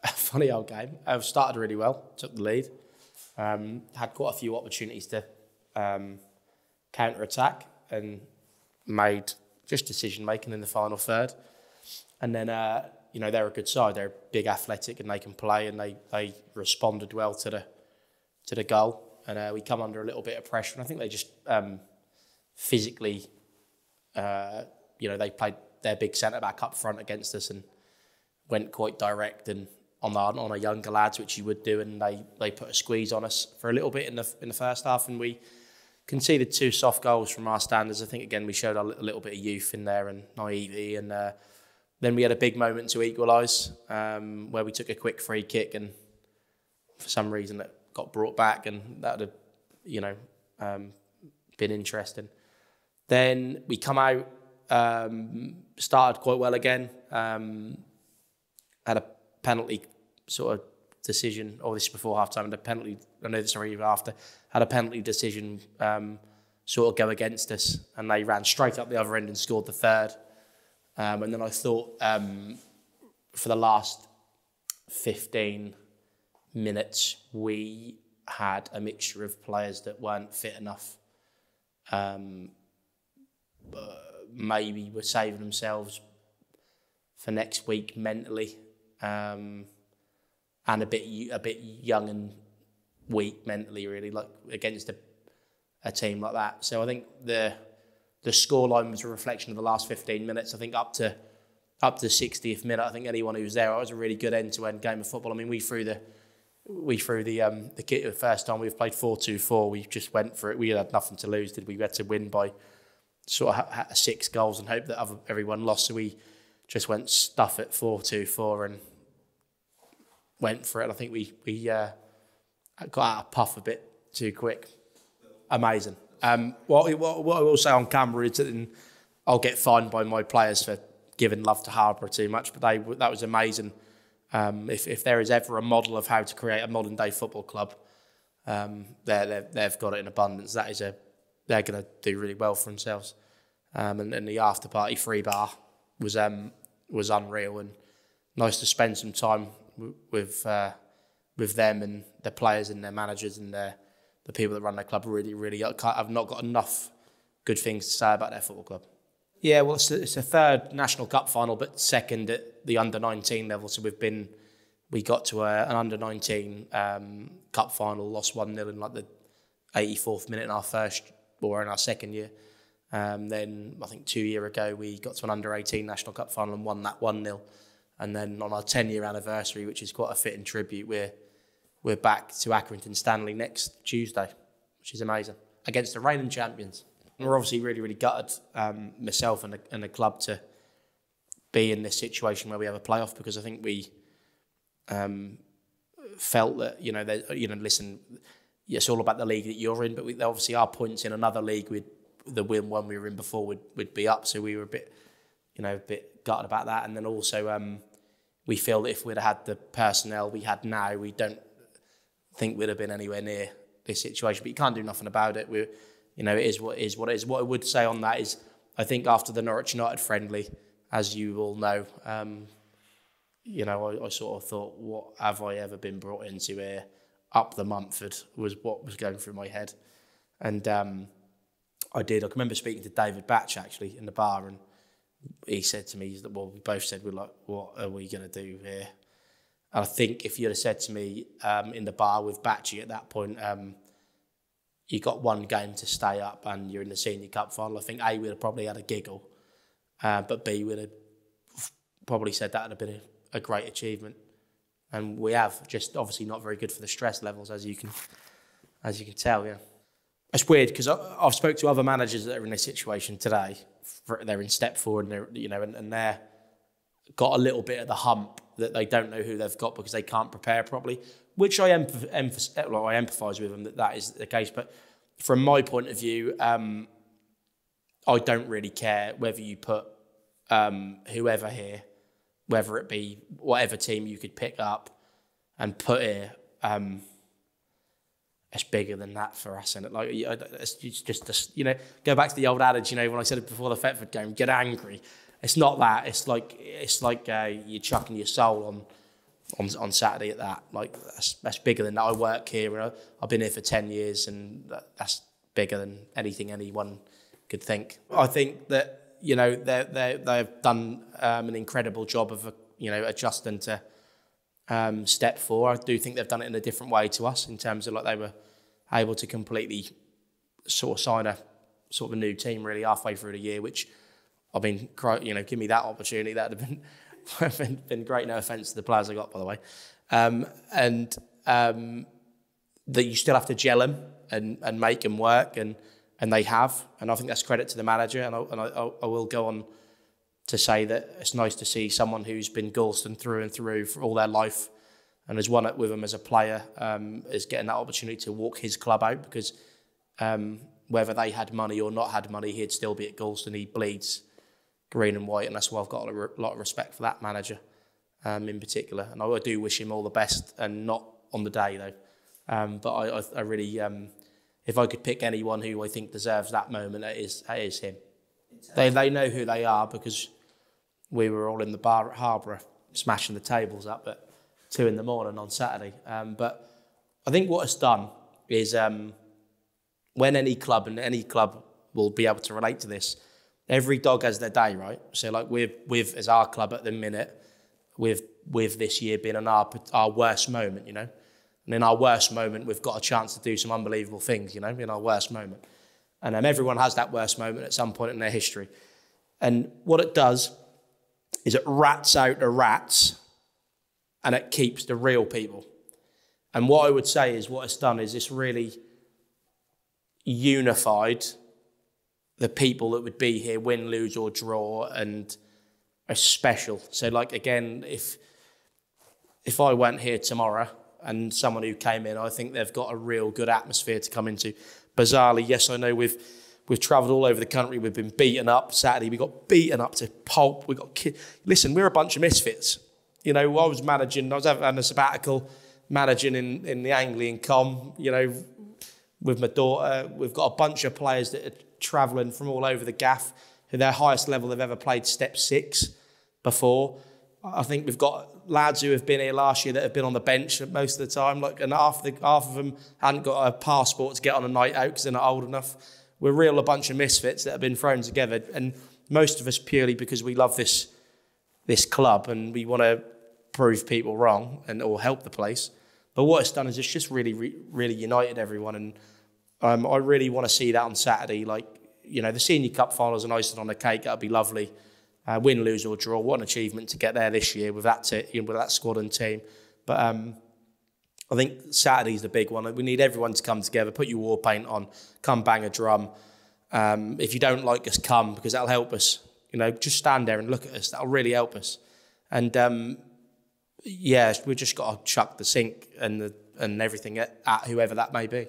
funny old game. I started really well, took the lead. Had quite a few opportunities to counter-attack and made just decision-making in the final third. And then, they're a good side. They're big, athletic, and they can play, and they responded well to the goal. And we come under a little bit of pressure. And I think they just physically, they played their big centre-back up front against us and went quite direct and on our younger lads, which you would do, and they put a squeeze on us for a little bit in the first half, and we conceded 2 soft goals from our standards. I think, again, we showed a little bit of youth in there and naivety, and then we had a big moment to equalise, where we took a quick free kick, and for some reason it got brought back, and that would have, been interesting. Then we come out, started quite well again, had a penalty sort of decision, or this is before half-time, and a penalty, I know this already even after, had a penalty decision sort of go against us, and they ran straight up the other end and scored the third. And then I thought for the last 15 minutes, we had a mixture of players that weren't fit enough. Maybe were saving themselves for next week mentally, and a bit young and weak mentally, really, like against a team like that. So I think the scoreline was a reflection of the last 15 minutes. I think up to the 60th minute, I think anyone who was there, it was a really good end-to-end game of football. I mean, we threw the kit the first time we've played 4-2-4. We just went for it. We had nothing to lose, did we? We had to win by sort of 6 goals and hope that everyone lost. So we just went stuff at 4-2-4 and went for it. I think we got out of puff a bit too quick. Amazing. What I will say on camera is that I'll get fined by my players for giving love to Harborough too much, but that was amazing. If there is ever a model of how to create a modern day football club, they've got it in abundance. They're going to do really well for themselves. And the after party free bar was unreal, and nice to spend some time with them and the players and their managers and the people that run their club. Really, I've not got enough good things to say about their football club. Yeah, well, it's a third National Cup final, but second at the under-19 level. So we got to an under-19 cup final, lost 1-0 in like the 84th minute in our second year. Then I think 2 years ago we got to an under-18 National Cup final and won that 1-0. And then on our 10-year anniversary, which is quite a fitting tribute, we're back to Accrington Stanley next Tuesday, which is amazing, against the reigning champions. And we're obviously really, really gutted, myself and the club, to be in this situation where we have a playoff, because I think we felt that, listen, it's all about the league that you're in, but obviously our points in another league with the one we were in before would be up, so we were a bit gutted about that. And then also we feel that if we'd had the personnel we had now, we don't think we'd have been anywhere near this situation. But you can't do nothing about it. It is what it is. What I would say on that is, I think after the Norwich United friendly, as you all know, I sort of thought, what have I ever been brought into here? Up the Mumford was what was going through my head. And I remember speaking to David Batch actually in the bar, and he said to me, well, we both said, we're like, what are we going to do here? And I think if you'd have said to me in the bar with Batchy at that point, you got one game to stay up and you're in the Senior Cup final, I think A, we'd have probably had a giggle, but B, we'd have probably said that would have been a great achievement. And we have, just obviously not very good for the stress levels, as you can tell, yeah. It's weird because I've spoke to other managers that are in this situation today. They're in step forward, and they're got a little bit of the hump that they don't know who they've got because they can't prepare properly, which I empathise with them that is the case. But from my point of view, I don't really care whether you put whoever here, whether it be whatever team you could pick up and put here. It's bigger than that for us, and it's just go back to the old adage, when I said it before the Thetford game, get angry. It's not that. It's like you're chucking your soul on Saturday at that. Like that's bigger than that. I work here and I've been here for 10 years and that's bigger than anything anyone could think. I think that, you know, they've done an incredible job of, you know, adjusting to step 4. I do think they've done it in a different way to us in terms of like they were able to completely sort of sign a sort of a new team really halfway through the year, which I mean, you know, give me that opportunity, that would have been great. No offence to the players I got, by the way. That you still have to gel them and make them work, and they have. And I think that's credit to the manager. And I will go on to say that it's nice to see someone who's been Gorleston through and through for all their life and has won it with them as a player, is getting that opportunity to walk his club out, because whether they had money or not had money, he'd still be at Gorleston. He bleeds green and white, and that's why I've got a lot of respect for that manager in particular. And I do wish him all the best, and not on the day though. But I really, if I could pick anyone who I think deserves that moment, it is him. They know who they are, because we were all in the bar at Harborough smashing the tables up at 2 in the morning on Saturday. But I think what it's done is when any club, and any club will be able to relate to this, every dog has their day, right? So like we've as our club at the minute, with this year being on our worst moment, you know. And in our worst moment, we've got a chance to do some unbelievable things, you know, in our worst moment. And everyone has that worst moment at some point in their history. And what it does is it rats out the rats and it keeps the real people. And what I would say is what it's done is it's really unified the people that would be here, win, lose or draw, and are special. So like, again, if I went here tomorrow and someone who came in, I think they've got a real good atmosphere to come into. Bizarrely, yes, I know we've travelled all over the country. We've been beaten up. Saturday, we got beaten up to pulp. We got listen, we're a bunch of misfits. You know, I was having a sabbatical managing in the Anglian Com, you know, with my daughter. We've got a bunch of players that are travelling from all over the gaff, who their highest level they've ever played step 6 before. I think we've got lads who have been here last year that have been on the bench most of the time, like, and half of them hadn't got a passport to get on a night out because they're not old enough. We're a bunch of misfits that have been thrown together, and most of us purely because we love this club and we want to prove people wrong or help the place. But what it's done is it's just really united everyone, and I really want to see that on Saturday. Like, you know, the Senior Cup finals and icing on the cake, that'd be lovely. Win, lose or draw, what an achievement to get there this year with that with that squad and team. But I think Saturday's the big one. We need everyone to come together, put your war paint on, come bang a drum. If you don't like us, come, because that'll help us. You know, just stand there and look at us. That'll really help us. And yeah, we've just got to chuck the sink and everything at whoever that may be.